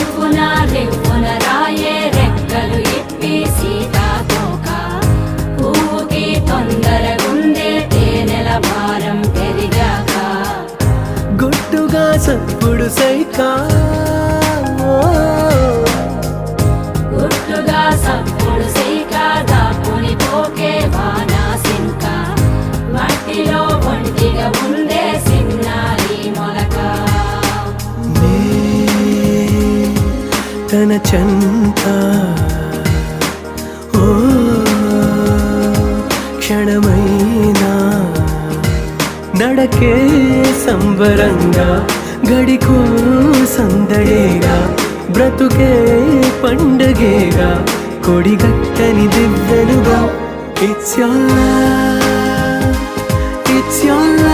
రివ్వున రివ్వున రాయే రెక్కలు ఇప్పి సీతాకోక పువ్వుకి తొందరగుందే తేనెల భారం పెరిగాక గుట్టుగా సప్పుడు సైకా గుట్టుగా సప్పుడు సైక దాపుని పోకే వానా సింక మట్టిలో ఒంటిగా ఉందే సిన్నారి మొలక తన చెంత ఓ క్షణమైనా నడకే సంబరంగా గడికో సందడేగా బ్రతుకే పండగేగా కొడిగట్టని దివ్వెనుగా ఇట్స్ your love